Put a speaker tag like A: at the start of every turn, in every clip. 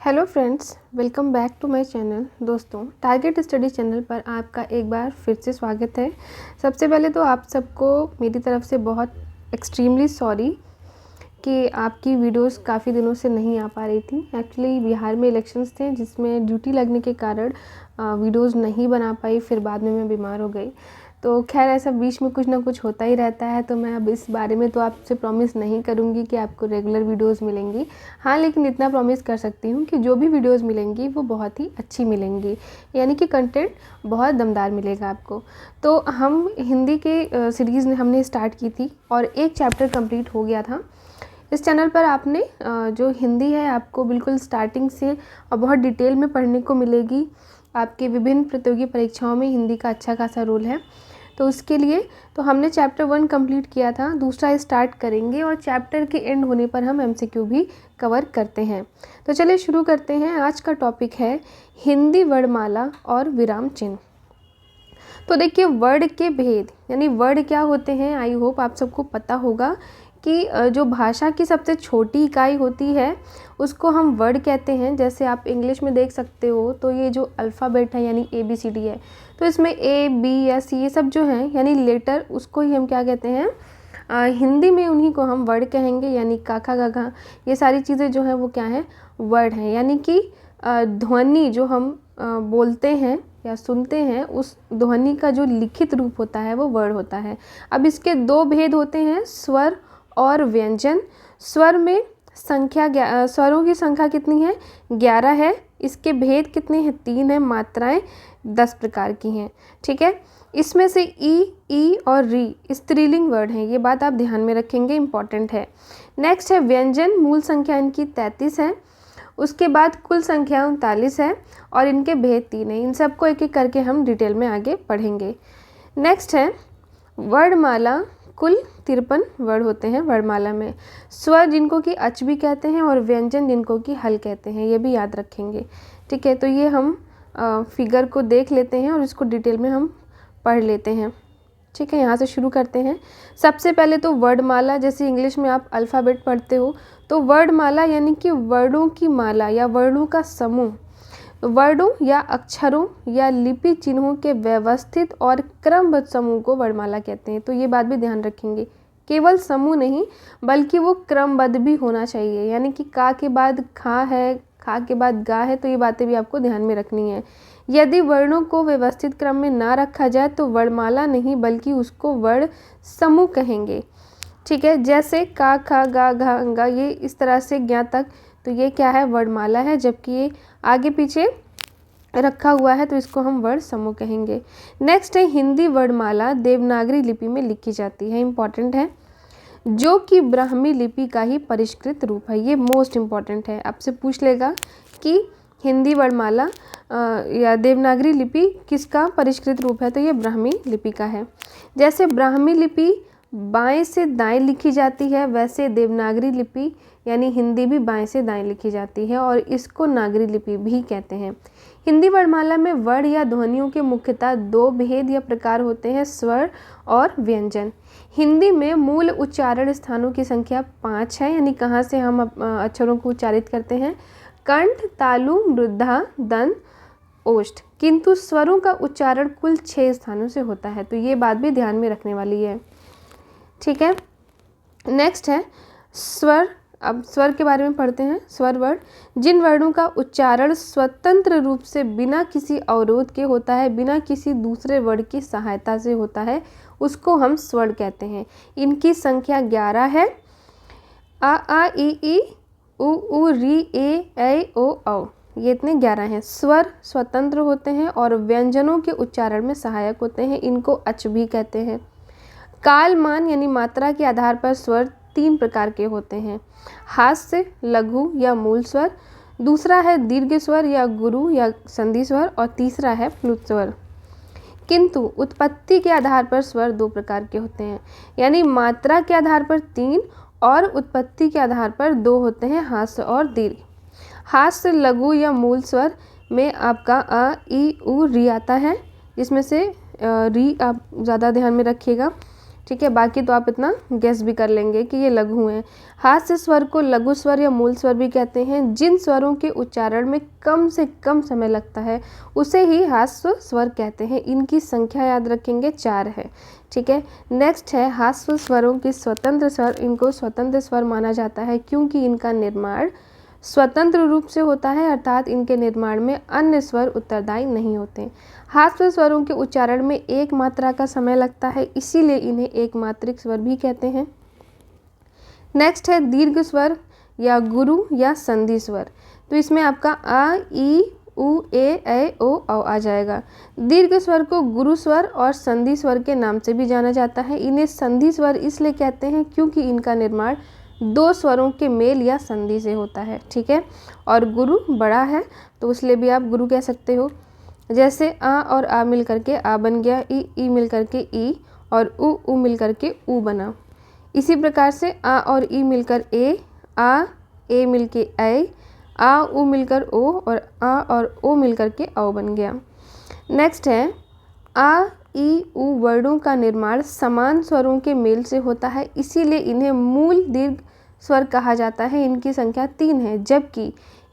A: Hello friends, welcome back to my channel. दोस्तों, target study channel पर आपका एक बार फिर से स्वागत है। सबसे पहले तो आप सबको मेरी तरफ से बहुत एक्सट्रीमली सॉरी कि आपकी वीडियोस काफ़ी दिनों से नहीं आ पा रही थी। एक्चुअली बिहार में इलेक्शंस थे जिसमें ड्यूटी लगने के कारण वीडियोस नहीं बना पाई, फिर बाद में मैं बीमार हो गई। तो खैर ऐसा बीच में कुछ ना कुछ होता ही रहता है, तो मैं अब इस बारे में तो आपसे प्रॉमिस नहीं करूँगी कि आपको रेगुलर वीडियोस मिलेंगी। हाँ, लेकिन इतना प्रॉमिस कर सकती हूँ कि जो भी वीडियोस मिलेंगी वो बहुत ही अच्छी मिलेंगी, यानी कि कंटेंट बहुत दमदार मिलेगा आपको। तो हम हिंदी के सीरीज़ हमने स्टार्ट की थी और एक चैप्टर कंप्लीट हो गया था। इस चैनल पर आपने जो हिंदी है आपको बिल्कुल स्टार्टिंग से और बहुत डिटेल में पढ़ने को मिलेगी। आपके विभिन्न प्रतियोगी परीक्षाओं में हिंदी का अच्छा खासा रोल है, तो उसके लिए तो हमने चैप्टर 1 कंप्लीट किया था, दूसरा स्टार्ट करेंगे और चैप्टर के एंड होने पर हम एमसीक्यू भी कवर करते हैं। तो चलिए शुरू करते हैं। आज का टॉपिक है हिंदी वर्णमाला और विराम चिन्ह। तो देखिए, वर्ड के भेद यानी वर्ड क्या होते हैं, आई होप आप सबको पता होगा कि जो भाषा की सबसे छोटी इकाई होती है उसको हम वर्ड कहते हैं। जैसे आप इंग्लिश में देख सकते हो तो ये जो अल्फ़ाबेट है यानी ABCD है, तो इसमें A B या C ये सब जो हैं यानी लेटर, उसको ही हम क्या कहते हैं, हिंदी में उन्हीं को हम वर्ड कहेंगे। यानी काखा गाघा ये सारी चीज़ें जो हैं वो क्या हैं, वर्ड हैं। यानी कि ध्वनि जो हम बोलते हैं या सुनते हैं, उस ध्वनि का जो लिखित रूप होता है वो वर्ड होता है। अब इसके दो भेद होते हैं, स्वर और व्यंजन। स्वर में संख्या स्वरों की संख्या कितनी है, 11 है। इसके भेद कितने हैं, 3 हैं। मात्राएं 10 प्रकार की हैं। ठीक है, इसमें से ई और री स्त्रीलिंग वर्ड हैं, ये बात आप ध्यान में रखेंगे, इंपॉर्टेंट है। नेक्स्ट है व्यंजन, मूल संख्या इनकी 33 है। उसके बाद कुल संख्या 39 है और इनके भेद 3 हैं। इन सबको एक एक करके हम डिटेल में आगे पढ़ेंगे। नेक्स्ट है वर्णमाला, कुल 53 वर्ड होते हैं वर्णमाला में। स्वर जिनको कि अच भी कहते हैं और व्यंजन जिनको कि हल कहते हैं, ये भी याद रखेंगे। ठीक है, तो ये हम फिगर को देख लेते हैं और इसको डिटेल में हम पढ़ लेते हैं। ठीक है, यहाँ से शुरू करते हैं। सबसे पहले तो वर्णमाला, जैसे इंग्लिश में आप अल्फ़ाबेट पढ़ते हो, तो वर्णमाला यानी कि वर्णों की माला या वर्णों का समूह। वर्णों या अक्षरों या लिपि चिन्हों के व्यवस्थित और क्रमबद्ध समूह को वर्णमाला कहते हैं। तो ये बात भी ध्यान रखेंगे, केवल समूह नहीं बल्कि वो क्रमबद्ध भी होना चाहिए। यानी कि का के बाद खा है, खा के बाद गा है, तो ये बातें भी आपको ध्यान में रखनी है। यदि वर्णों को व्यवस्थित क्रम में ना रखा जाए तो वर्णमाला नहीं बल्कि उसको वर्ण समूह कहेंगे। ठीक है, जैसे का खा गा घा अंगा, ये इस तरह से ज्ञा तक, तो ये क्या है, वर्णमाला है। जबकि ये आगे पीछे रखा हुआ है तो इसको हम वर्ण समूह कहेंगे। नेक्स्ट है हिंदी वर्णमाला देवनागरी लिपि में लिखी जाती है, इंपॉर्टेंट है, जो कि ब्राह्मी लिपि का ही परिष्कृत रूप है। ये मोस्ट इम्पॉर्टेंट है, आपसे पूछ लेगा कि हिंदी वर्णमाला या देवनागरी लिपि किसका परिष्कृत रूप है, तो ये ब्राह्मी लिपि का है। जैसे ब्राह्मी लिपि बाएं से दाएं लिखी जाती है, वैसे देवनागरी लिपि यानी हिंदी भी बाएं से दाएं लिखी जाती है और इसको नागरी लिपि भी कहते हैं। हिंदी वर्णमाला में वर्ण या ध्वनियों के मुख्यतः 2 भेद या प्रकार होते हैं, स्वर और व्यंजन। हिंदी में मूल उच्चारण स्थानों की संख्या 5 है, यानी कहाँ से हम अक्षरों को उच्चारित करते हैं, कंठ, तालु, मृद्धा, दंत, ओष्ठ। किंतु स्वरों का उच्चारण कुल 6 स्थानों से होता है, तो ये बात भी ध्यान में रखने वाली है। ठीक है, नेक्स्ट है स्वर। अब स्वर के बारे में पढ़ते हैं। स्वर वर्ड, जिन वर्णों का उच्चारण स्वतंत्र रूप से बिना किसी अवरोध के होता है, बिना किसी दूसरे वर्ण की सहायता से होता है, उसको हम स्वर कहते हैं। इनकी संख्या 11 है। आ ई उ री ए ओ औ, ये इतने 11 हैं। स्वर स्वतंत्र होते हैं और व्यंजनों के उच्चारण में सहायक होते हैं, इनको अच भी कहते हैं। कालमान यानी मात्रा के आधार पर स्वर 3 प्रकार के होते हैं, हास्य, लघु या मूल स्वर, दूसरा है दीर्घ स्वर या गुरु या संधि स्वर, और तीसरा है प्लुत स्वर। किंतु उत्पत्ति के आधार पर स्वर 2 प्रकार के होते हैं, यानी मात्रा के आधार पर 3 और उत्पत्ति के आधार पर 2 होते हैं, हास्य और दीर्घ। हास्य, लघु या मूल स्वर में आपका अ ई उ री आता है, जिसमें से री आप ज़्यादा ध्यान में रखिएगा। ठीक है, बाकी तो आप इतना गेस भी कर लेंगे कि ये लघु हैं। हास्य स्वर को लघु स्वर या मूल स्वर भी कहते हैं। जिन स्वरों के उच्चारण में कम से कम समय लगता है उसे ही हास्य स्वर कहते हैं। इनकी संख्या याद रखेंगे 4 है। ठीक है, नेक्स्ट है हास्य स्वरों की स्वतंत्र स्वर। इनको स्वतंत्र स्वर माना जाता है क्योंकि इनका निर्माण स्वतंत्र रूप से होता है, अर्थात इनके निर्माण में अन्य स्वर उत्तरदायी नहीं होते। हास्य स्वरों के उच्चारण में एक मात्रा का समय लगता है, इसीलिए इन्हें एक मात्रिक स्वर भी कहते हैं। नेक्स्ट है दीर्घ स्वर या गुरु या संधि स्वर। तो इसमें आपका आ, ई, उ, ए, ओ, औ आ जाएगा। दीर्घ स्वर को गुरु स्वर और संधि स्वर के नाम से भी जाना जाता है। इन्हें संधि स्वर इसलिए कहते हैं क्योंकि इनका निर्माण 2 स्वरों के मेल या संधि से होता है। ठीक है, और गुरु बड़ा है तो इसलिए भी आप गुरु कह सकते हो। जैसे आ और आ मिल करके आ बन गया, ई मिल करके ई, और उ मिल करके उ बना। इसी प्रकार से आ और ई मिलकर ए, आ ए मिल के ऐ, आ उ मिलकर ओ, और आ और ओ मिल करके औ बन गया। नेक्स्ट है आ, ई, उ वर्णों का निर्माण समान स्वरों के मेल से होता है, इसीलिए इन्हें मूल दीर्घ स्वर कहा जाता है। इनकी संख्या 3 है। जबकि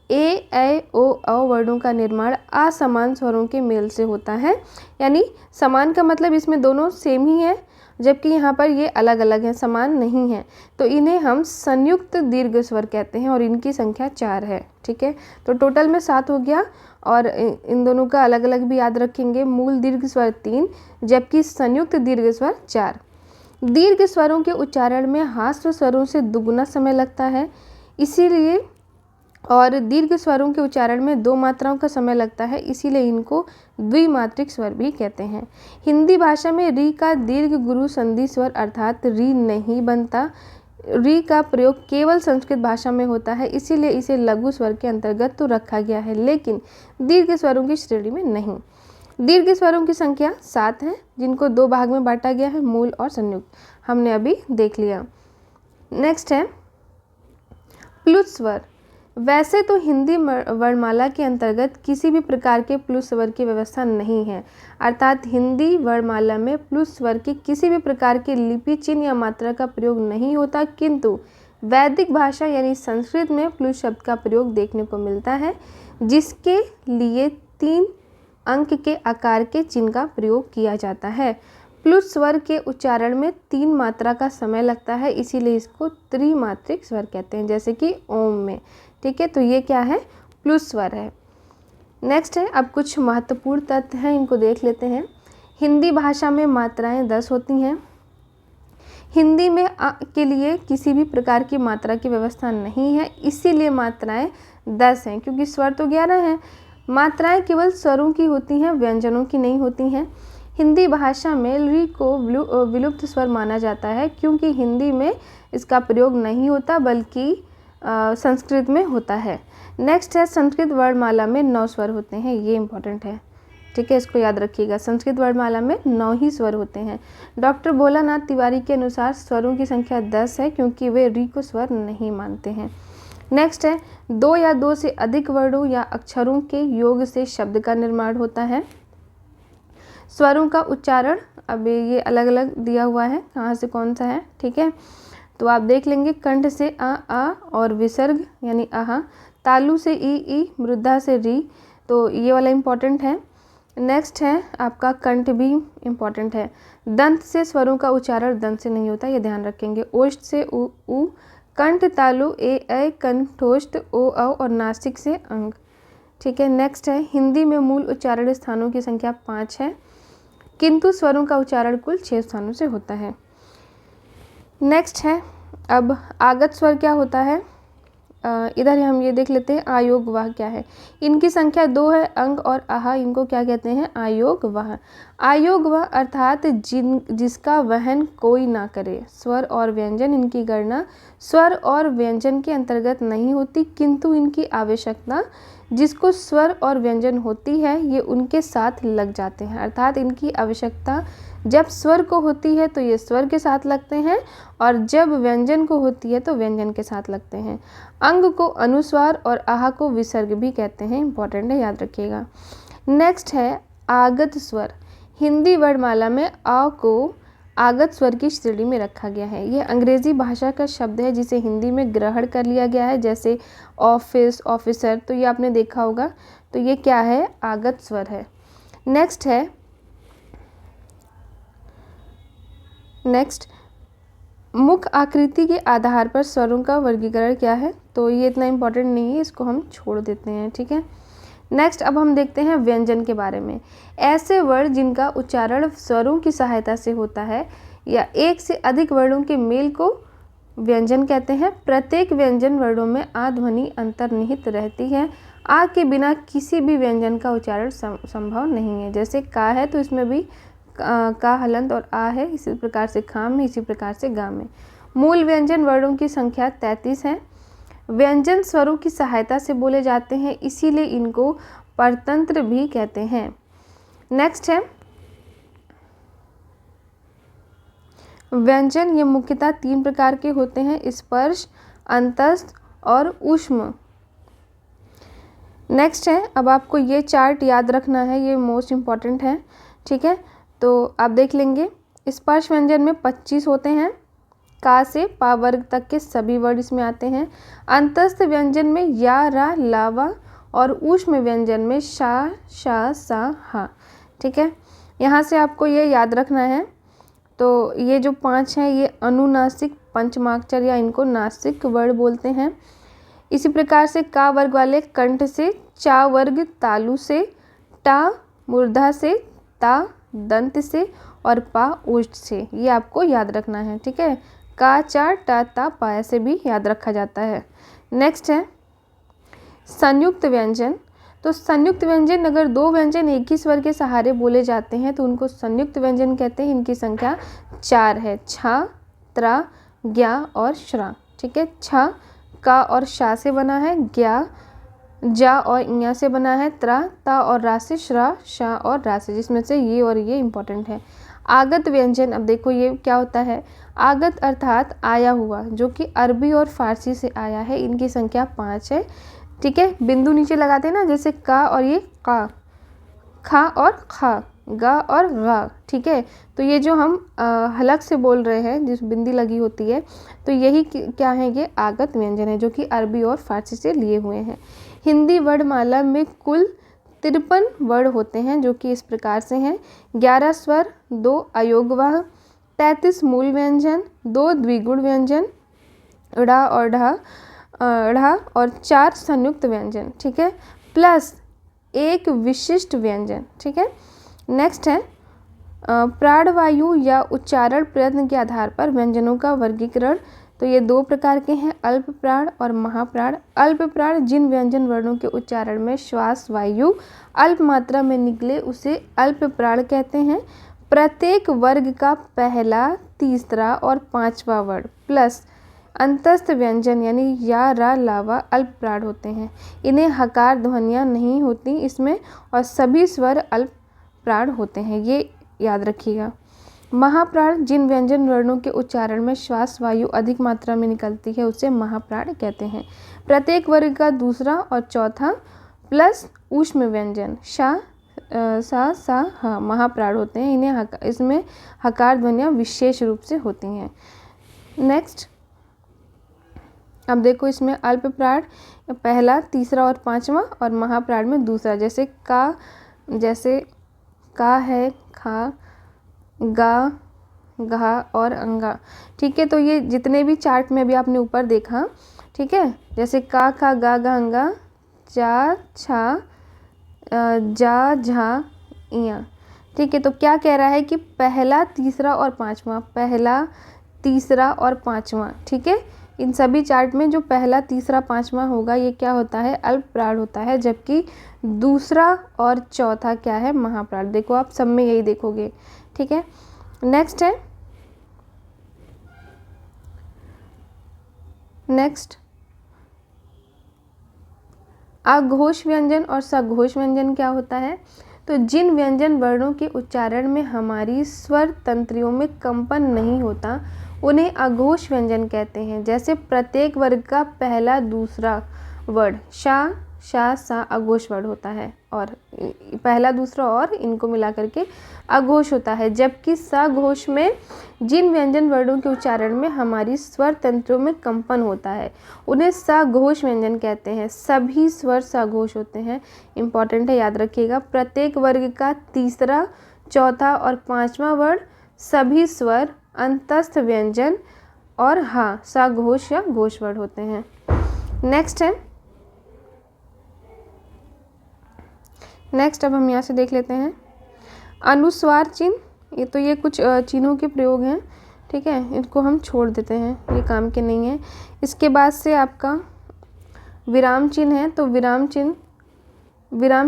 A: ए, ऐ, ओ, औ वर्णों का निर्माण असमान स्वरों के मेल से होता है। यानी समान का मतलब इसमें दोनों सेम ही है, जबकि यहाँ पर ये अलग अलग हैं, समान नहीं है। तो इन्हें हम संयुक्त दीर्घ स्वर कहते हैं और इनकी संख्या 4 है। ठीक है, तो टोटल में 7 हो गया, और इन दोनों का अलग अलग भी याद रखेंगे। मूल दीर्घ स्वर 3 जबकि संयुक्त दीर्घ स्वर 4। दीर्घ स्वरों के उच्चारण में हास्य स्वरों से दुगुना समय लगता है, इसीलिए, और दीर्घ स्वरों के उच्चारण में 2 मात्राओं का समय लगता है, इसीलिए इनको द्विमात्रिक स्वर भी कहते हैं। हिंदी भाषा में री का दीर्घ गुरु संधि स्वर अर्थात री नहीं बनता। री का प्रयोग केवल संस्कृत भाषा में होता है, इसीलिए इसे लघु स्वर के अंतर्गत तो रखा गया है, लेकिन दीर्घ स्वरों की श्रेणी में नहीं। दीर्घ स्वरों की संख्या 7 है, जिनको 2 भाग में बांटा गया है, मूल और संयुक्त, हमने अभी देख लिया। नेक्स्ट है प्लुत स्वर। वैसे तो हिंदी वर्णमाला के अंतर्गत किसी भी प्रकार के प्लुत स्वर की व्यवस्था नहीं है, अर्थात हिंदी वर्णमाला में प्लुत स्वर की किसी भी प्रकार के लिपि, चिन्ह या मात्रा का प्रयोग नहीं होता, किंतु वैदिक भाषा यानी संस्कृत में प्लुत शब्द का प्रयोग देखने को मिलता है, जिसके लिए 3 अंक के आकार के चिन्ह का प्रयोग किया जाता है। प्लुत स्वर के उच्चारण में 3 मात्रा का समय लगता है, इसीलिए इसको त्रिमात्रिक स्वर कहते हैं, जैसे कि ओम में। ठीक है, तो ये क्या है, प्लुत स्वर है। नेक्स्ट है, अब कुछ महत्वपूर्ण तथ्य हैं, इनको देख लेते हैं। हिंदी भाषा में मात्राएं 10 होती हैं। हिंदी में अ के लिए किसी भी प्रकार की मात्रा की व्यवस्था नहीं है, इसीलिए मात्राएं 10 हैं, क्योंकि स्वर तो 11 हैं। मात्राएं केवल स्वरों की होती हैं, व्यंजनों की नहीं होती हैं। हिंदी भाषा में री को विलुप्त स्वर माना जाता है, क्योंकि हिंदी में इसका प्रयोग नहीं होता, बल्कि संस्कृत में होता है। नेक्स्ट है, संस्कृत वर्णमाला में 9 स्वर होते हैं, ये इंपॉर्टेंट है। ठीक है, इसको याद रखिएगा, संस्कृत वर्णमाला में 9 ही स्वर होते हैं। डॉक्टर भोलानाथ तिवारी के अनुसार स्वरों की संख्या 10 है, क्योंकि वे री को स्वर नहीं मानते हैं। नेक्स्ट है, 2 या 2 से अधिक वर्णों या अक्षरों के योग से शब्द का निर्माण होता है। स्वरों का उच्चारण अब ये अलग अलग दिया हुआ है, कहाँ से कौन सा है। ठीक है, तो आप देख लेंगे, कंठ से आ और विसर्ग यानी आहा, तालु से ई, मृदा से री, तो ये वाला इम्पॉर्टेंट है। नेक्स्ट है आपका कंठ भी इम्पॉर्टेंट है। दंत से स्वरों का उच्चारण दंत से नहीं होता, ये ध्यान रखेंगे। ओष्ठ से उ, कंठ तालु ए, ऐ, कंठोष्ठ ओ, औ, और नासिक से अंग। ठीक है, नेक्स्ट है, हिंदी में मूल उच्चारण स्थानों की संख्या 5 है, किंतु स्वरों का उच्चारण कुल 6 स्थानों से होता है। नेक्स्ट है, अब आगत स्वर क्या होता है, इधर हम ये देख लेते हैं आयोग वाह क्या है। इनकी संख्या 2 है, अंग और आहा, इनको क्या कहते हैं, आयोग वाह। आयोग वाह अर्थात जिसका वहन कोई ना करे। स्वर और व्यंजन, इनकी गणना स्वर और व्यंजन के अंतर्गत नहीं होती, किंतु इनकी आवश्यकता जिसको स्वर और व्यंजन होती है ये उनके साथ लग जाते हैं, अर्थात इनकी आवश्यकता जब स्वर को होती है तो ये स्वर के साथ लगते हैं, और जब व्यंजन को होती है तो व्यंजन के साथ लगते हैं। अंग को अनुस्वार और आहा को विसर्ग भी कहते हैं, इंपॉर्टेंट है, याद रखिएगा। नेक्स्ट है आगत स्वर। हिंदी वर्णमाला में आ को आगत स्वर की श्रेणी में रखा गया है। यह अंग्रेजी भाषा का शब्द है जिसे हिंदी में ग्रहण कर लिया गया है, जैसे ऑफिस, ऑफिसर, तो ये आपने देखा होगा। तो ये क्या है? आगत स्वर है। नेक्स्ट मुख आकृति के आधार पर स्वरों का वर्गीकरण क्या है? तो ये इतना इम्पोर्टेंट नहीं है, इसको हम छोड़ देते हैं, ठीक है। नेक्स्ट अब हम देखते हैं व्यंजन के बारे में। ऐसे वर्ण जिनका उच्चारण स्वरों की सहायता से होता है या एक से अधिक वर्णों के मेल को व्यंजन कहते हैं। प्रत्येक व्यंजन वर्णों में आ ध्वनि अंतर्निहित रहती है। आ के बिना किसी भी व्यंजन का उच्चारण संभव नहीं है। जैसे का है तो इसमें भी का हलंत और आ है, इसी प्रकार से खा में, इसी प्रकार से गा में। मूल व्यंजन वर्णों की संख्या 33 है। व्यंजन स्वरों की सहायता से बोले जाते हैं, इसीलिए इनको परतंत्र भी कहते हैं। नेक्स्ट है व्यंजन। ये मुख्यतः 3 प्रकार के होते हैं, स्पर्श, अंतस्थ और ऊष्म। नेक्स्ट है, अब आपको ये चार्ट याद रखना है, ये मोस्ट इम्पॉर्टेंट है, ठीक है। तो आप देख लेंगे। स्पर्श व्यंजन में 25 होते हैं, का से पा वर्ग तक के सभी वर्ड इसमें आते हैं। अंतस्थ व्यंजन में या, रा, लावा और ऊष्म व्यंजन में शा, शा, सा, हा, ठीक है। यहाँ से आपको ये याद रखना है। तो ये जो 5 हैं ये अनुनासिक पंचमाक्षर या इनको नासिक वर्ड बोलते हैं। इसी प्रकार से का वर्ग वाले कंठ से, चा वर्ग तालु से, टा मूर्धा से, ता दंत से और पा ओष्ठ से, ये आपको याद रखना है, ठीक है। का, चा, टा, ता, पा ऐसे भी याद रखा जाता है। नेक्स्ट है संयुक्त व्यंजन। तो संयुक्त व्यंजन, अगर 2 व्यंजन एक ही स्वर के सहारे बोले जाते हैं तो उनको संयुक्त व्यंजन कहते हैं। इनकी संख्या 4 है, छा, त्रा, ज्ञा और श्रा, ठीक है। छा का और शा से बना है, ज्ञा जा और इया से बना है, त्रा ता और रा से, श्रा शा और रा से, जिसमें से ये और ये इम्पोर्टेंट है। आगत व्यंजन, अब देखो ये क्या होता है। आगत अर्थात आया हुआ, जो कि अरबी और फारसी से आया है। इनकी संख्या 5 है, ठीक है। बिंदु नीचे लगाते हैं ना, जैसे का और ये का, खा और खा, गा और गा, ठीक है। तो ये जो हम हलक से बोल रहे हैं, जिस बिंदी लगी होती है, तो यही क्या है, ये आगत व्यंजन है, जो कि अरबी और फारसी से लिए हुए हैं। हिंदी वर्णमाला में कुल 53 वर्ण होते हैं, जो कि इस प्रकार से हैं। 11 स्वर, 2 अयोगवाह, 33 मूल व्यंजन, 2 द्विगुण व्यंजन, ड़ा और ढा, ढ़ा और 4 संयुक्त व्यंजन, ठीक है, प्लस 1 विशिष्ट व्यंजन, ठीक है। नेक्स्ट है प्राणवायु या उच्चारण प्रयत्न के आधार पर व्यंजनों का वर्गीकरण। तो ये 2 प्रकार के हैं, अल्प प्राण और महाप्राण। अल्प प्राण जिन व्यंजन वर्णों के उच्चारण में श्वास वायु अल्प मात्रा में निकले उसे अल्प प्राण कहते हैं। प्रत्येक वर्ग का पहला, तीसरा और 5वां वर्ण प्लस अंतस्थ व्यंजन यानी या, रा, लावा अल्प प्राण होते हैं। इन्हें हकार ध्वनियाँ नहीं होती इसमें और सभी स्वर अल्प प्राण होते हैं, ये याद रखिएगा। महाप्राण जिन व्यंजन वर्णों के उच्चारण में श्वास वायु अधिक मात्रा में निकलती है उसे महाप्राण कहते हैं। प्रत्येक वर्ग का दूसरा और चौथा प्लस ऊष्म व्यंजन शा, सा, सा, हा महाप्राण होते हैं। इन्हें इसमें हकार ध्वनियाँ विशेष रूप से होती हैं। नेक्स्ट अब देखो, इसमें अल्प प्राण पहला, तीसरा और 5वां और महाप्राण में दूसरा, जैसे का है, खा, गा, घा और अंगा, ठीक है। तो ये जितने भी चार्ट में भी आपने ऊपर देखा, ठीक है, जैसे का, खा, गा, घा, अंगा, चा, छा, जा, झा, इया, ठीक है। तो क्या कह रहा है कि पहला, तीसरा और 5वां, पहला, तीसरा और 5वां, ठीक है। इन सभी चार्ट में जो पहला, तीसरा, 5वां होगा ये क्या होता है, अल्प प्राण होता है, जबकि दूसरा और चौथा क्या है, महाप्राण। देखो आप सब में यही देखोगे, ठीक है। नेक्स्ट है अघोष व्यंजन और सघोष व्यंजन क्या होता है। तो जिन व्यंजन वर्णों के उच्चारण में हमारी स्वर तंत्रियों में कंपन नहीं होता उन्हें अघोष व्यंजन कहते हैं। जैसे प्रत्येक वर्ग का पहला, दूसरा वर्ण शा, शा सा अघोष वर्ड होता है, और पहला दूसरा और इनको मिला करके अघोष होता है। जबकि सघोष में जिन व्यंजन वर्णों के उच्चारण में हमारी स्वर तंत्रों में कंपन होता है उन्हें सघोष व्यंजन कहते हैं। सभी स्वर सघोष होते हैं। इम्पॉर्टेंट है, याद रखिएगा। प्रत्येक वर्ग का तीसरा, चौथा और पांचवा वर्ण सभी स्वर, अंतस्थ व्यंजन और हाँ सघोष या घोष वर्ड होते हैं। नेक्स्ट अब हम यहाँ से देख लेते हैं अनुस्वार चिन्ह। ये तो ये कुछ चिन्हों के प्रयोग हैं, ठीक है, इनको हम छोड़ देते हैं, ये काम के नहीं है। इसके बाद से आपका विराम चिन्ह है, तो विराम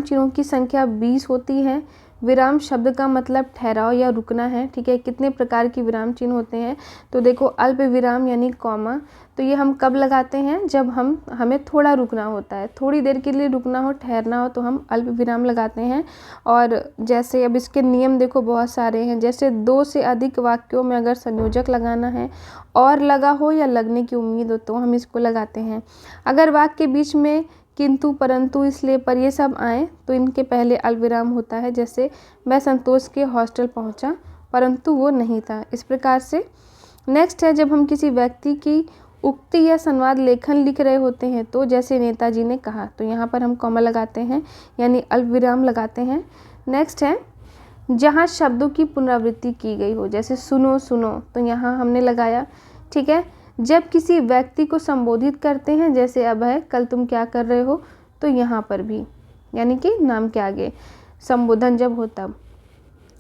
A: चिन्हों की संख्या 20 होती है। विराम शब्द का मतलब ठहराव या रुकना है, ठीक है। कितने प्रकार की विराम चिन्ह होते हैं, तो देखो अल्प विराम यानी कॉमा, तो ये हम कब लगाते हैं, जब हमें थोड़ा रुकना होता है, थोड़ी देर के लिए रुकना हो, ठहरना हो, तो हम अल्प विराम लगाते हैं। और जैसे अब इसके नियम देखो बहुत सारे हैं, जैसे 2 से अधिक वाक्यों में अगर संयोजक लगाना है और लगा हो या लगने की उम्मीद हो तो हम इसको लगाते हैं। अगर वाक्य के बीच में किंतु, परंतु, इसलिए, पर ये सब आए तो इनके पहले अल्पविराम होता है। जैसे मैं संतोष के हॉस्टल पहुंचा परंतु वो नहीं था, इस प्रकार से। नेक्स्ट है जब हम किसी व्यक्ति की उक्ति या संवाद लेखन लिख रहे होते हैं, तो जैसे नेताजी ने कहा, तो यहाँ पर हम कॉमा लगाते हैं यानी अल्पविराम लगाते हैं। नेक्स्ट है जहाँ शब्दों की पुनरावृत्ति की गई हो, जैसे सुनो सुनो, तो यहाँ हमने लगाया, ठीक है। जब किसी व्यक्ति को संबोधित करते हैं, जैसे अभय कल तुम क्या कर रहे हो, तो यहाँ पर भी यानी कि नाम के आगे संबोधन जब हो तब।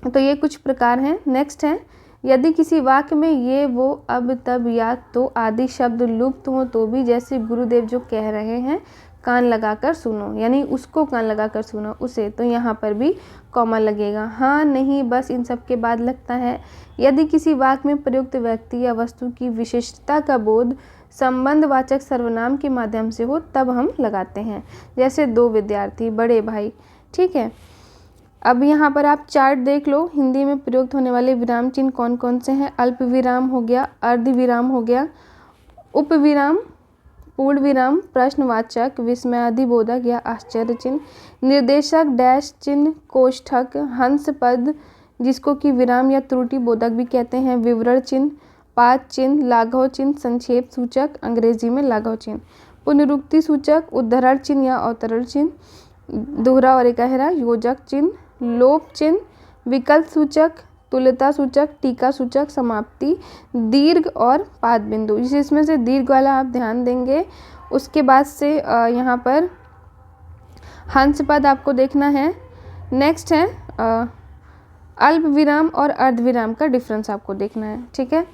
A: तो ये कुछ प्रकार हैं। नेक्स्ट है यदि किसी वाक्य में ये वो अब तब या तो आदि शब्द लुप्त हो तो भी, जैसे गुरुदेव जो कह रहे हैं कान लगाकर सुनो, यानी उसको कान लगाकर सुनो उसे, तो यहाँ पर भी कॉमा लगेगा। हाँ नहीं बस इन सब के बाद लगता है। यदि किसी वाक्य में प्रयुक्त व्यक्ति या वस्तु की विशिष्टता का बोध संबंधवाचक सर्वनाम के माध्यम से हो तब हम लगाते हैं, जैसे 2 विद्यार्थी, बड़े भाई, ठीक है। अब यहाँ पर आप चार्ट देख लो, हिंदी में प्रयुक्त होने वाले विराम चिन्ह कौन कौन से हैं। अल्प विराम हो गया, अर्ध विराम हो गया, उपविराम, पूर्ण विराम, प्रश्नवाचक, विस्मयादिबोधक या आश्चर्य चिन्ह, निर्देशक, डैश चिन्ह, कोष्ठक, हंस पद जिसको कि विराम या त्रुटि बोधक भी कहते हैं, विवरण चिन्ह, पाद चिन्ह, लाघव चिन्ह, संक्षेप सूचक, अंग्रेजी में लाघव चिन्ह, पुनरुक्ति सूचक, उद्धरण चिन्ह या अवतरण चिन्ह, दोहरा और इकहरा, योजक चिन्ह, लोप चिन्ह, विकल्प सूचक, तुल्यता सूचक, टीका सूचक, समाप्ति, दीर्घ और पाद बिंदु। इसमें से दीर्घ वाला आप ध्यान देंगे। उसके बाद से यहाँ पर हंस पद आपको देखना है। नेक्स्ट है अल्प विराम और अर्ध विराम का डिफरेंस आपको देखना है, ठीक है।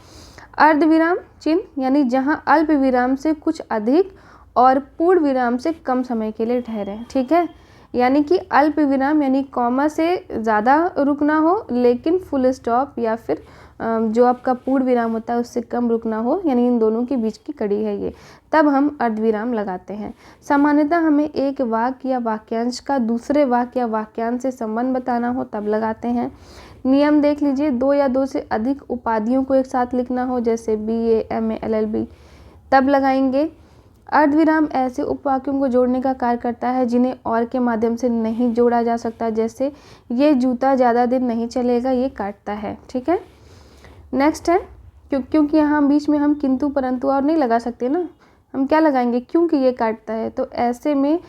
A: अर्ध विराम चिन्ह यानी जहाँ अल्प विराम से कुछ अधिक और पूर्ण विराम से कम समय के लिए ठहरे, ठीक है। यानी कि अल्प विराम यानी कॉमा से ज़्यादा रुकना हो लेकिन फुल स्टॉप या फिर जो आपका पूर्ण विराम होता है उससे कम रुकना हो, यानी इन दोनों के बीच की कड़ी है ये, तब हम अर्धविराम लगाते हैं। सामान्यतः हमें एक वाक्य या वाक्यांश का दूसरे वाक्य या वाक्यांश से संबंध बताना हो तब लगाते हैं। नियम देख लीजिए, 2 या 2 से अधिक उपाधियों को एक साथ लिखना हो, जैसे BA, MA, LLB, तब लगाएंगे। अर्धविराम ऐसे उपवाक्यों को जोड़ने का कार्य करता है जिन्हें और के माध्यम से नहीं जोड़ा जा सकता, जैसे ये जूता ज़्यादा दिन नहीं चलेगा, ये काटता है, ठीक है। नेक्स्ट है क्योंकि यहाँ बीच में हम किंतु परंतु और नहीं लगा सकते ना, हम क्या लगाएंगे, क्योंकि ये काटता है, तो ऐसे में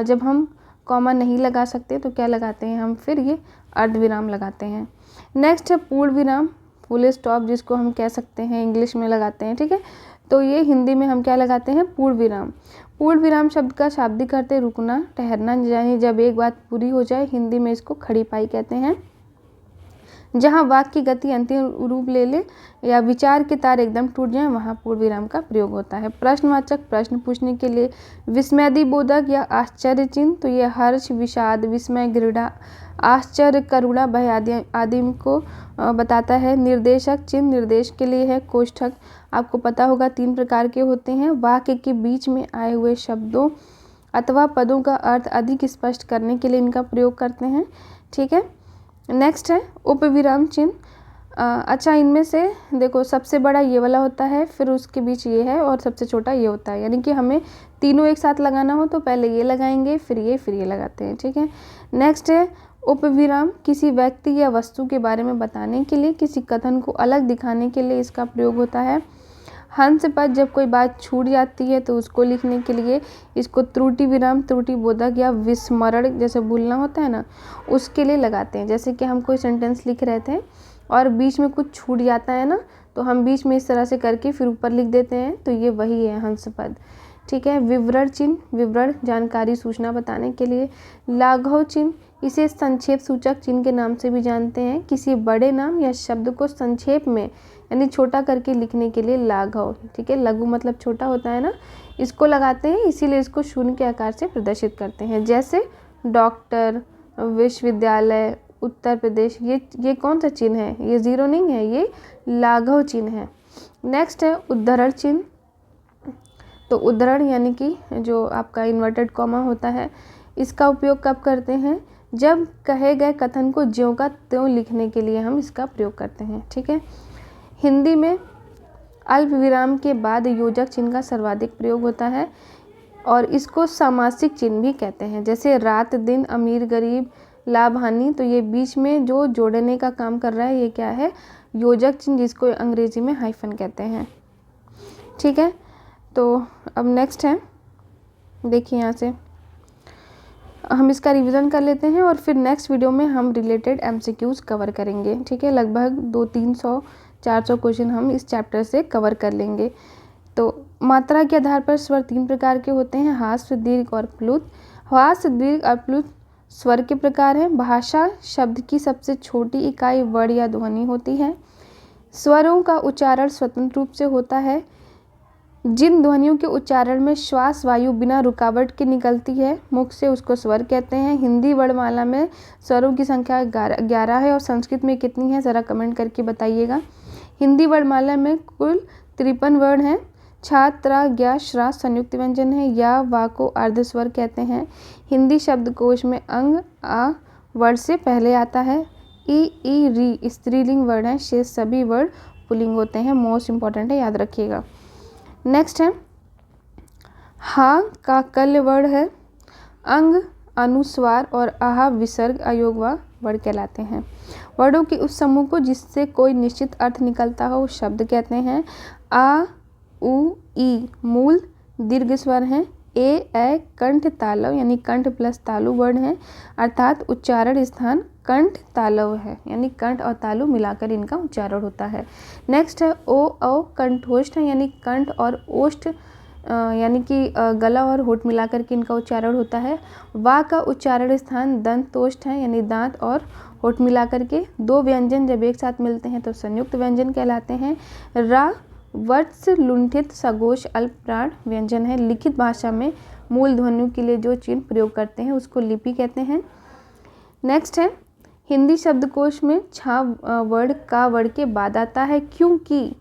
A: जब हम कॉमा नहीं लगा सकते तो क्या लगाते हैं हम, फिर ये अर्धविराम लगाते हैं। नेक्स्ट है पूर्ण विराम, फुल स्टॉप जिसको हम कह सकते हैं, इंग्लिश में लगाते हैं, ठीक है। तो ये हिंदी में हम क्या लगाते हैं, पूर्ण विराम। पूर्ण विराम शब्द का शाब्दिक अर्थ है रुकना, ठहरना, यानी जब एक बात पूरी हो जाए, हिंदी में इसको खड़ी पाई कहते हैं। जहाँ वाक्य की गति अंतिम रूप ले ले या विचार के तार एकदम टूट जाए, वहाँ पूर्ण विराम का प्रयोग होता है। प्रश्नवाचक, प्रश्न पूछने के लिए, विस्मयादिबोधक या आश्चर्य चिन्ह, तो ये हर्ष, विषाद, विस्मय, घृणा, आश्चर्य, करुणा, भय आदि को बताता है। निर्देशक चिन्ह निर्देश के लिए है। कोष्ठक आपको पता होगा 3 प्रकार के होते हैं, वाक्य के बीच में आए हुए शब्दों अथवा पदों का अर्थ अधिक स्पष्ट करने के लिए इनका प्रयोग करते हैं, ठीक है। नेक्स्ट है उपविराम चिन्ह। अच्छा, इनमें से देखो सबसे बड़ा ये वाला होता है, फिर उसके बीच ये है और सबसे छोटा ये होता है, यानी कि हमें तीनों एक साथ लगाना हो तो पहले ये लगाएंगे, फिर ये लगाते हैं, ठीक है। नेक्स्ट है उपविराम, किसी व्यक्ति या वस्तु के बारे में बताने के लिए, किसी कथन को अलग दिखाने के लिए इसका प्रयोग होता है। हंस पद, जब कोई बात छूट जाती है तो उसको लिखने के लिए इसको त्रुटि विराम, त्रुटि बोधक या विस्मरण जैसे भूलना होता है ना, उसके लिए लगाते हैं। जैसे कि हम कोई सेंटेंस लिख रहे थे और बीच में कुछ छूट जाता है ना, तो हम बीच में इस तरह से करके फिर ऊपर लिख देते हैं, तो ये वही है हंस पद, ठीक है। विवरण चिन्ह, विवरण जानकारी सूचना बताने के लिए। लाघव चिन्ह, इसे संक्षेप सूचक चिन्ह के नाम से भी जानते हैं। किसी बड़े नाम या शब्द को संक्षेप में यानी छोटा करके लिखने के लिए लाघव, ठीक है। लघु मतलब छोटा होता है ना, इसको लगाते हैं, इसीलिए इसको शून्य के आकार से प्रदर्शित करते हैं। जैसे डॉक्टर, विश्वविद्यालय, उत्तर प्रदेश, ये कौन सा चिन्ह है, ये जीरो नहीं है, ये लाघव चिन्ह है। नेक्स्ट है उद्धरण चिन्ह। तो उद्धरण यानी कि जो आपका इन्वर्टेड कॉमा होता है, इसका उपयोग कब करते हैं, जब कहे गए कथन को ज्यों का त्यों लिखने के लिए हम इसका प्रयोग करते हैं, ठीक है। हिंदी में अल्प विराम के बाद योजक चिन्ह का सर्वाधिक प्रयोग होता है और इसको सामासिक चिन्ह भी कहते हैं। जैसे रात दिन, अमीर गरीब, लाभ हानि, तो ये बीच में जो जोड़ने का काम कर रहा है, ये क्या है, योजक चिन्ह, जिसको अंग्रेजी में हाइफन कहते हैं, ठीक है। तो अब नेक्स्ट है, देखिए यहाँ से हम इसका रिवीजन कर लेते हैं और फिर नेक्स्ट वीडियो में हम रिलेटेड एमसीक्यूज कवर करेंगे, ठीक है। लगभग 200-300-400 क्वेश्चन हम इस चैप्टर से कवर कर लेंगे। तो मात्रा के आधार पर स्वर 3 प्रकार के होते हैं, ह्रास्व, दीर्घ और प्लुत। ह्रास्व, दीर्घ और प्लुत स्वर के प्रकार हैं। भाषा शब्द की सबसे छोटी इकाई वर्ण या ध्वनि होती है। स्वरों का उच्चारण स्वतंत्र रूप से होता है। जिन ध्वनियों के उच्चारण में श्वास वायु बिना रुकावट के निकलती है मुख से, उसको स्वर कहते हैं। हिंदी वर्णमाला में स्वरों की संख्या 11 है और संस्कृत में कितनी है, ज़रा कमेंट करके बताइएगा। हिंदी वर्णमाला में कुल 53 वर्ण हैं। छा, त्र, ज्ञ, श्रा संयुक्त व्यंजन है। या, वा को अर्धस्वर कहते हैं। हिंदी शब्दकोश में अंग आ वर्ण से पहले आता है। ई, री स्त्रीलिंग वर्ण है, शेष सभी वर्ण पुल्लिंग होते हैं। मोस्ट इंपॉर्टेंट है, याद रखिएगा। नेक्स्ट है हा का कल्य वर्ण है। अंग अनुस्वार और आहा विसर्ग अयोगवा वर्ण कहलाते हैं। वर्णों के उस समूह को जिससे कोई निश्चित अर्थ निकलता हो उस शब्द कहते हैं। आ, उ, ई मूल दीर्घ स्वर हैं। ए कंठ तालव यानी कंठ प्लस तालु वर्ण है, अर्थात उच्चारण स्थान कंठ तालव है, यानी कंठ और तालु मिलाकर इनका उच्चारण होता है। नेक्स्ट है ओ कंठोष्ठ है, यानी कंठ और ओष्ठ यानी कि गला और होठ मिलाकर के इनका उच्चारण होता है। वा का उच्चारण स्थान दंतोष्ठ है, यानी दांत और होठ मिलाकर के। दो व्यंजन जब एक साथ मिलते हैं तो संयुक्त व्यंजन कहलाते हैं। रा वत्स लुंठित सगोश अल्प प्राण व्यंजन है। लिखित भाषा में मूल ध्वनियों के लिए जो चिन्ह प्रयोग करते हैं उसको लिपि कहते हैं। नेक्स्ट है हिंदी शब्दकोश में छा वर्ण का वर्ण के बाद आता है, क्योंकि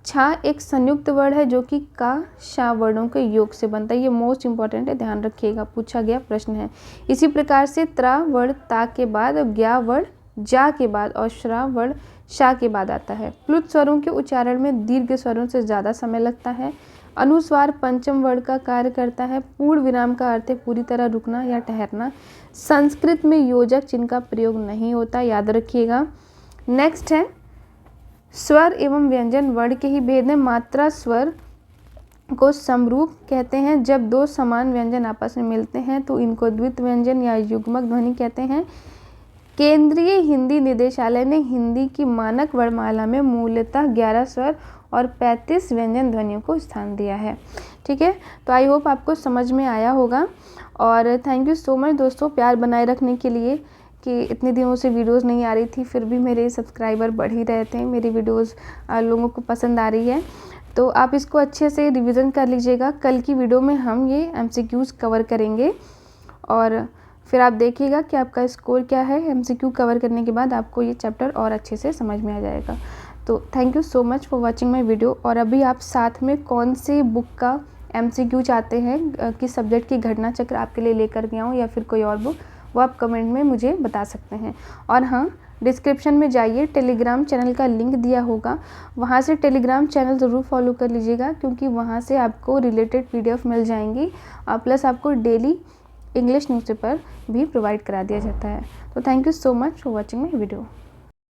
A: छा एक संयुक्त वर्ण है जो कि का शा वर्णों के योग से बनता है। ये मोस्ट इंपॉर्टेंट है, ध्यान रखिएगा, पूछा गया प्रश्न है। इसी प्रकार से त्रा वर्ण ता के बाद, ज्ञा वर्ण जा के बाद और श्रा वर्ण शा के बाद आता है। प्लुत स्वरों के उच्चारण में दीर्घ स्वरों से ज़्यादा समय लगता है। अनुस्वार पंचम वर्ण का कार्य करता है। पूर्ण विराम का अर्थ है पूरी तरह रुकना या ठहरना। संस्कृत में योजक चिन्ह का प्रयोग नहीं होता, याद रखिएगा। नेक्स्ट है स्वर एवं व्यंजन वर्ण के ही भेद हैं। मात्रा स्वर को समरूप कहते हैं। जब दो समान व्यंजन आपस में मिलते हैं तो इनको द्वित व्यंजन या युग्मक ध्वनि कहते हैं। केंद्रीय हिंदी निदेशालय ने हिंदी की मानक वर्णमाला में मूलतः 11 स्वर और 35 व्यंजन ध्वनियों को स्थान दिया है। ठीक है, तो आई होप आपको समझ में आया होगा और थैंक यू सो मच दोस्तों प्यार बनाए रखने के लिए कि इतने दिनों से वीडियोस नहीं आ रही थी, फिर भी मेरे सब्सक्राइबर बढ़ ही रहे थे, मेरी वीडियोस लोगों को पसंद आ रही है। तो आप इसको अच्छे से रिवीजन कर लीजिएगा। कल की वीडियो में हम ये एमसीक्यूज़ कवर करेंगे और फिर आप देखिएगा कि आपका स्कोर क्या है। एमसीक्यू कवर करने के बाद आपको ये चैप्टर और अच्छे से समझ में आ जाएगा। तो thank you so much for watching my video. और अभी आप साथ में कौन सी बुक का एमसीक्यू चाहते हैं, किस सब्जेक्ट की घटना चक्र आपके लिए लेकर के आऊँ या फिर कोई और बुक, वो आप कमेंट में मुझे बता सकते हैं। और हाँ, डिस्क्रिप्शन में जाइए, टेलीग्राम चैनल का लिंक दिया होगा, वहाँ से टेलीग्राम चैनल ज़रूर फॉलो कर लीजिएगा, क्योंकि वहाँ से आपको रिलेटेड PDF मिल जाएंगी और प्लस आपको डेली इंग्लिश न्यूज़पेपर भी प्रोवाइड करा दिया जाता है। तो thank you so much for watching my video.